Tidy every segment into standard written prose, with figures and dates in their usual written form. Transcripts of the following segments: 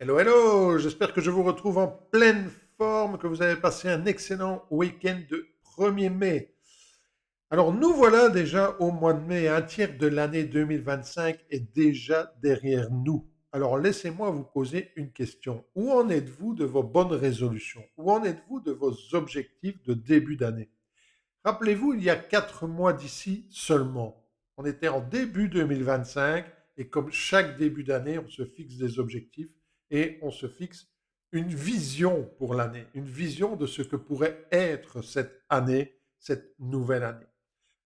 Hello, hello, j'espère que je vous retrouve en pleine forme, que vous avez passé un excellent week-end de 1er mai. Alors nous voilà déjà au mois de mai, un tiers de l'année 2025 est déjà derrière nous. Alors laissez-moi vous poser une question. Où en êtes-vous de vos bonnes résolutions? Où en êtes-vous de vos objectifs de début d'année? Rappelez-vous, il y a 4 mois d'ici seulement, on était en début 2025 et comme chaque début d'année, on se fixe des objectifs et on se fixe une vision pour l'année, une vision de ce que pourrait être cette année, cette nouvelle année.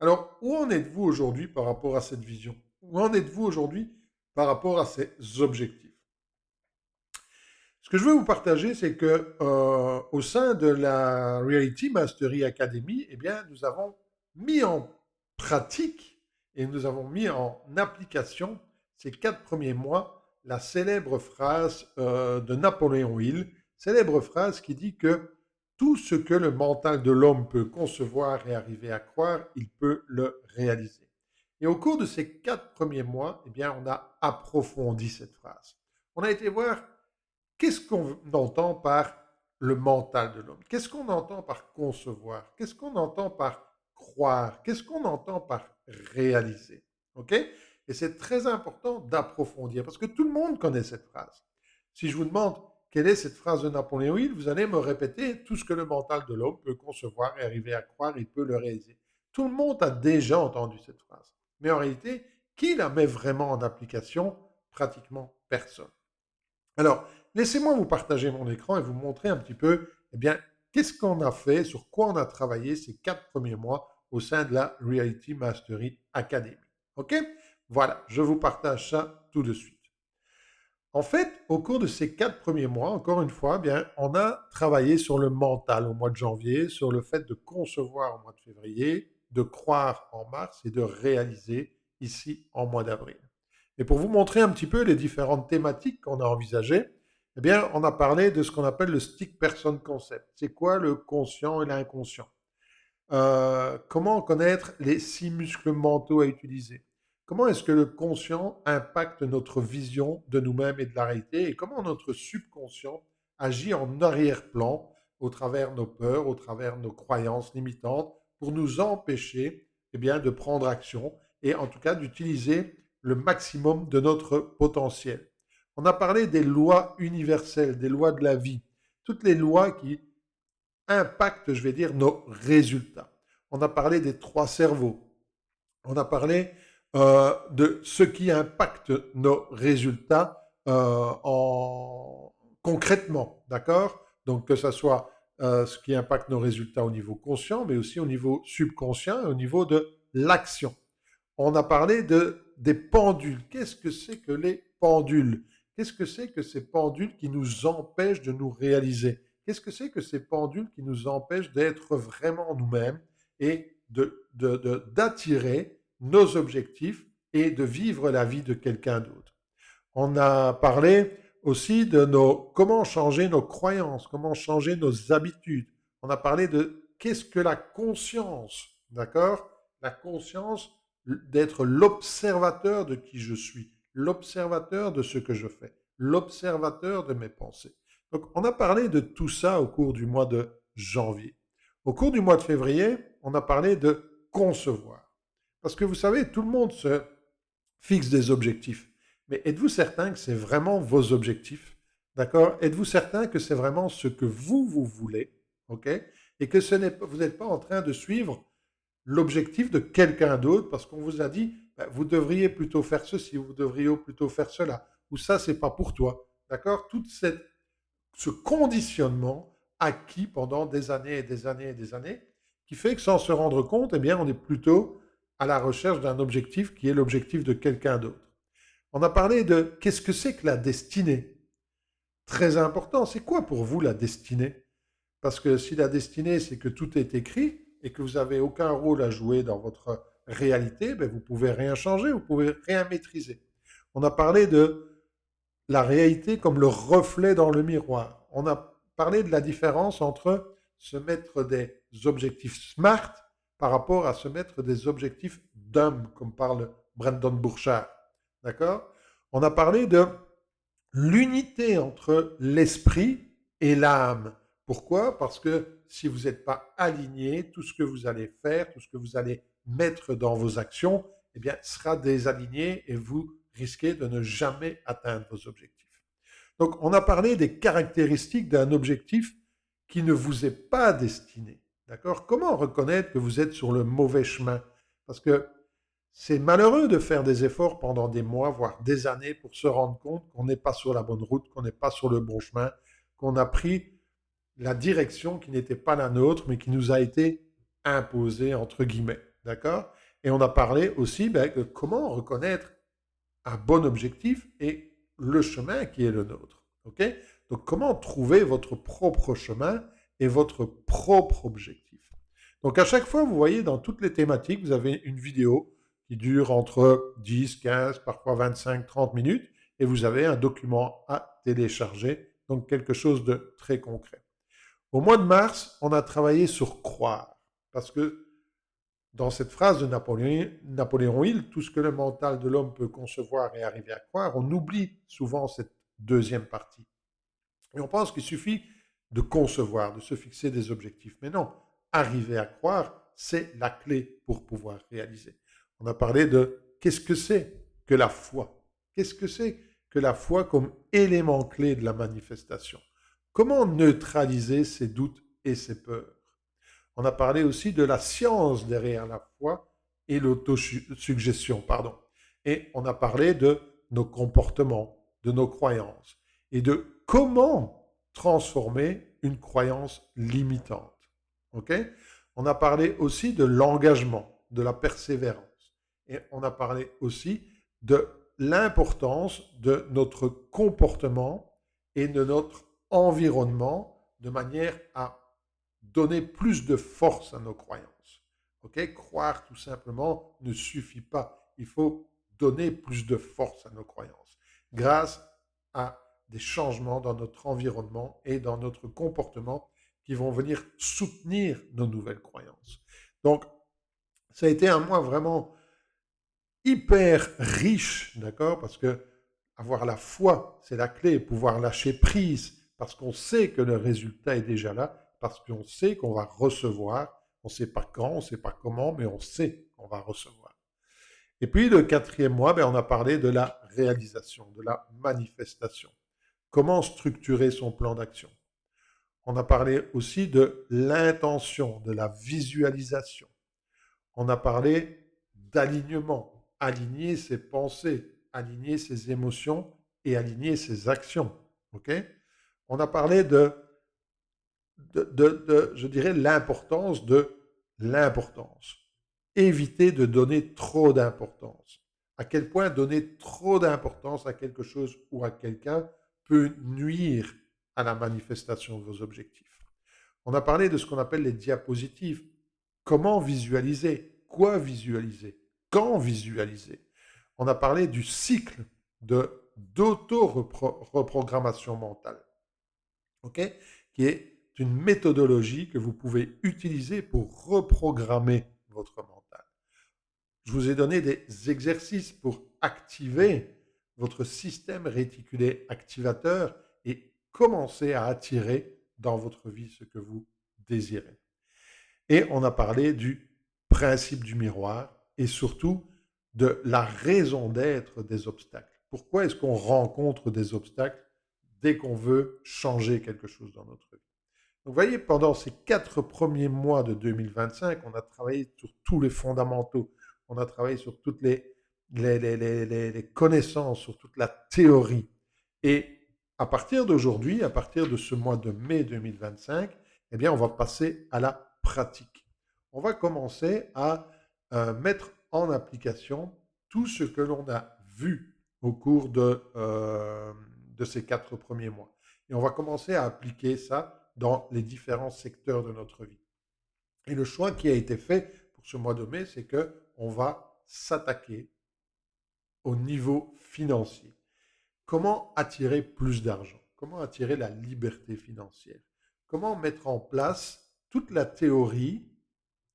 Alors, où en êtes-vous aujourd'hui par rapport à cette vision? Où en êtes-vous aujourd'hui par rapport à ces objectifs? Ce que je veux vous partager, c'est que au sein de la Reality Mastery Academy, eh bien, nous avons mis en pratique et nous avons mis en application ces 4 premiers mois la célèbre phrase de Napoléon Hill, célèbre phrase qui dit que tout ce que le mental de l'homme peut concevoir et arriver à croire, il peut le réaliser. Et au cours de ces 4 premiers mois, eh bien, on a approfondi cette phrase. On a été voir qu'est-ce qu'on entend par le mental de l'homme? Qu'est-ce qu'on entend par concevoir? Qu'est-ce qu'on entend par croire? Qu'est-ce qu'on entend par réaliser? OK? Et c'est très important d'approfondir parce que tout le monde connaît cette phrase. Si je vous demande quelle est cette phrase de Napoléon Hill, vous allez me répéter tout ce que le mental de l'homme peut concevoir et arriver à croire, il peut le réaliser. Tout le monde a déjà entendu cette phrase. Mais en réalité, qui la met vraiment en application? Pratiquement personne. Alors, laissez-moi vous partager mon écran et vous montrer un petit peu, eh bien, qu'est-ce qu'on a fait, sur quoi on a travaillé ces 4 premiers mois au sein de la Reality Mastery Academy. OK? Voilà, je vous partage ça tout de suite. En fait, au cours de ces 4 premiers mois, encore une fois, eh bien, on a travaillé sur le mental au mois de janvier, sur le fait de concevoir au mois de février, de croire en mars et de réaliser ici en mois d'avril. Et pour vous montrer un petit peu les différentes thématiques qu'on a envisagées, eh bien, on a parlé de ce qu'on appelle le stick person concept. C'est quoi le conscient et l'inconscient? Comment connaître les 6 muscles mentaux à utiliser? Comment est-ce que le conscient impacte notre vision de nous-mêmes et de la réalité? Et comment notre subconscient agit en arrière-plan au travers de nos peurs, au travers de nos croyances limitantes pour nous empêcher eh bien, de prendre action et en tout cas d'utiliser le maximum de notre potentiel. On a parlé des lois universelles, des lois de la vie, toutes les lois qui impactent, je vais dire, nos résultats. On a parlé des 3 cerveaux. On a parlé de ce qui impacte nos résultats concrètement, d'accord? Donc que ce soit ce qui impacte nos résultats au niveau conscient, mais aussi au niveau subconscient et au niveau de l'action. On a parlé des pendules. Qu'est-ce que c'est que les pendules? Qu'est-ce que c'est que ces pendules qui nous empêchent de nous réaliser? Qu'est-ce que c'est que ces pendules qui nous empêchent d'être vraiment nous-mêmes et d'attirer nos objectifs et de vivre la vie de quelqu'un d'autre? On a parlé aussi de comment changer nos croyances, comment changer nos habitudes. On a parlé de qu'est-ce que la conscience, d'accord? La conscience d'être l'observateur de qui je suis, l'observateur de ce que je fais, l'observateur de mes pensées. Donc, on a parlé de tout ça au cours du mois de janvier. Au cours du mois de février, on a parlé de concevoir. Parce que vous savez, tout le monde se fixe des objectifs. Mais êtes-vous certain que c'est vraiment vos objectifs? D'accord? Êtes-vous certain que c'est vraiment ce que vous voulez? OK? Et que vous n'êtes pas en train de suivre l'objectif de quelqu'un d'autre parce qu'on vous a dit, ben, vous devriez plutôt faire ceci, vous devriez plutôt faire cela, ou ça, c'est pas pour toi. D'accord? Ce conditionnement acquis pendant des années et des années et des années, qui fait que sans se rendre compte, eh bien, on est plutôt à la recherche d'un objectif qui est l'objectif de quelqu'un d'autre. On a parlé de qu'est-ce que c'est que la destinée? Très important, c'est quoi pour vous la destinée? Parce que si la destinée, c'est que tout est écrit et que vous n'avez aucun rôle à jouer dans votre réalité, ben vous ne pouvez rien changer, vous ne pouvez rien maîtriser. On a parlé de la réalité comme le reflet dans le miroir. On a parlé de la différence entre se mettre des objectifs SMART par rapport à se mettre des objectifs DUMB, comme parle Brandon Burchard. D'accord? On a parlé de l'unité entre l'esprit et l'âme. Pourquoi? Parce que si vous n'êtes pas aligné, tout ce que vous allez faire, tout ce que vous allez mettre dans vos actions, eh bien, sera désaligné et vous risquez de ne jamais atteindre vos objectifs. Donc, on a parlé des caractéristiques d'un objectif qui ne vous est pas destiné. D'accord? Comment reconnaître que vous êtes sur le mauvais chemin? Parce que c'est malheureux de faire des efforts pendant des mois, voire des années, pour se rendre compte qu'on n'est pas sur la bonne route, qu'on n'est pas sur le bon chemin, qu'on a pris la direction qui n'était pas la nôtre, mais qui nous a été imposée, entre guillemets. D'accord? Et on a parlé aussi de comment reconnaître un bon objectif et le chemin qui est le nôtre. Ok? Donc, comment trouver votre propre chemin et votre propre objectif. Donc, à chaque fois, vous voyez, dans toutes les thématiques, vous avez une vidéo qui dure entre 10, 15, parfois 25, 30 minutes, et vous avez un document à télécharger, donc quelque chose de très concret. Au mois de mars, on a travaillé sur croire, parce que dans cette phrase de Napoléon Hill, tout ce que le mental de l'homme peut concevoir et arriver à croire, on oublie souvent cette deuxième partie. Et on pense qu'il suffit de concevoir, de se fixer des objectifs. Mais non, arriver à croire, c'est la clé pour pouvoir réaliser. On a parlé de qu'est-ce que c'est que la foi? Qu'est-ce que c'est que la foi comme élément clé de la manifestation? Comment neutraliser ses doutes et ses peurs? On a parlé aussi de la science derrière la foi et l'autosuggestion, pardon. Et on a parlé de nos comportements, de nos croyances et de comment transformer une croyance limitante. OK? On a parlé aussi de l'engagement, de la persévérance. Et on a parlé aussi de l'importance de notre comportement et de notre environnement de manière à donner plus de force à nos croyances. Ok? Croire tout simplement ne suffit pas. Il faut donner plus de force à nos croyances grâce à des changements dans notre environnement et dans notre comportement qui vont venir soutenir nos nouvelles croyances. Donc, ça a été un mois vraiment hyper riche, d'accord? Parce que avoir la foi, c'est la clé, pouvoir lâcher prise, parce qu'on sait que le résultat est déjà là, parce qu'on sait qu'on va recevoir, on ne sait pas quand, on ne sait pas comment, mais on sait qu'on va recevoir. Et puis le quatrième mois, on a parlé de la réalisation, de la manifestation. Comment structurer son plan d'action? On a parlé aussi de l'intention, de la visualisation. On a parlé d'alignement, aligner ses pensées, aligner ses émotions et aligner ses actions. Okay? On a parlé je dirais, l'importance de l'importance. Éviter de donner trop d'importance. À quel point donner trop d'importance à quelque chose ou à quelqu'un peut nuire à la manifestation de vos objectifs. On a parlé de ce qu'on appelle les diapositives. Comment visualiser? Quoi visualiser? Quand visualiser? On a parlé du cycle d'auto-reprogrammation mentale, okay? Qui est une méthodologie que vous pouvez utiliser pour reprogrammer votre mental. Je vous ai donné des exercices pour activer votre système réticulé activateur et commencer à attirer dans votre vie ce que vous désirez. Et on a parlé du principe du miroir et surtout de la raison d'être des obstacles. Pourquoi est-ce qu'on rencontre des obstacles dès qu'on veut changer quelque chose dans notre vie? Donc, vous voyez, pendant ces 4 premiers mois de 2025, on a travaillé sur tous les fondamentaux, on a travaillé sur toutes les connaissances, sur toute la théorie. Et à partir d'aujourd'hui, à partir de ce mois de mai 2025, eh bien, on va passer à la pratique. On va commencer à mettre en application tout ce que l'on a vu au cours de ces 4 premiers mois. Et on va commencer à appliquer ça dans les différents secteurs de notre vie. Et le choix qui a été fait pour ce mois de mai, c'est qu'on va s'attaquer au niveau financier. Comment attirer plus d'argent? Comment attirer la liberté financière? Comment mettre en place toute la théorie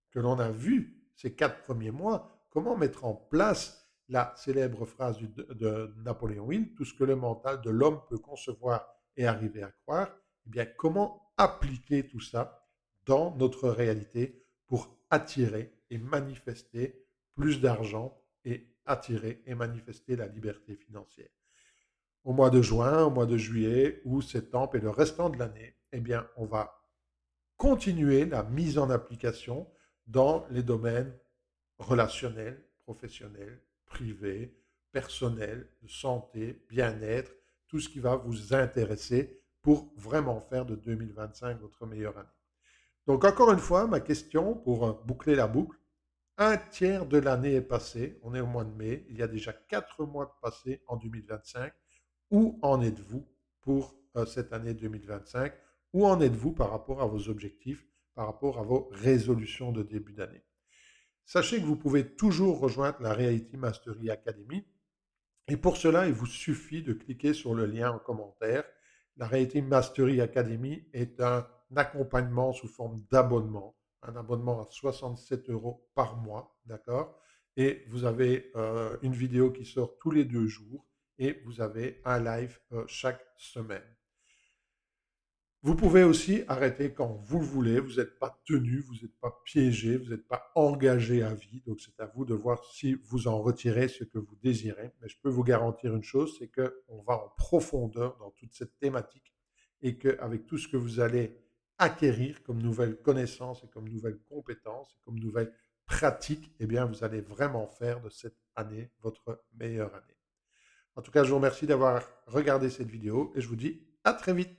que l'on a vue ces 4 premiers mois? Comment mettre en place la célèbre phrase de Napoléon Hill, tout ce que le mental de l'homme peut concevoir et arriver à croire, eh bien, comment appliquer tout ça dans notre réalité pour attirer et manifester plus d'argent et attirer et manifester la liberté financière. Au mois de juin, au mois de juillet ou septembre et le restant de l'année, eh bien, on va continuer la mise en application dans les domaines relationnels, professionnels, privés, personnels, de santé, bien-être, tout ce qui va vous intéresser pour vraiment faire de 2025 votre meilleure année. Donc encore une fois, ma question pour boucler la boucle, un tiers de l'année est passé, on est au mois de mai, il y a déjà 4 mois de passé en 2025. Où en êtes-vous pour cette année 2025? Où en êtes-vous par rapport à vos objectifs, par rapport à vos résolutions de début d'année? Sachez que vous pouvez toujours rejoindre la Reality Mastery Academy. Et pour cela, il vous suffit de cliquer sur le lien en commentaire. La Reality Mastery Academy est un accompagnement sous forme d'abonnement, un abonnement à 67 euros par mois, d'accord? Et vous avez une vidéo qui sort tous les 2 jours et vous avez un live chaque semaine. Vous pouvez aussi arrêter quand vous le voulez, vous n'êtes pas tenu, vous n'êtes pas piégé, vous n'êtes pas engagé à vie, donc c'est à vous de voir si vous en retirez ce que vous désirez. Mais je peux vous garantir une chose, c'est qu'on va en profondeur dans toute cette thématique et qu'avec tout ce que vous allez acquérir comme nouvelles connaissances et comme nouvelles compétences et comme nouvelles pratiques, eh bien, vous allez vraiment faire de cette année votre meilleure année. En tout cas, je vous remercie d'avoir regardé cette vidéo et je vous dis à très vite.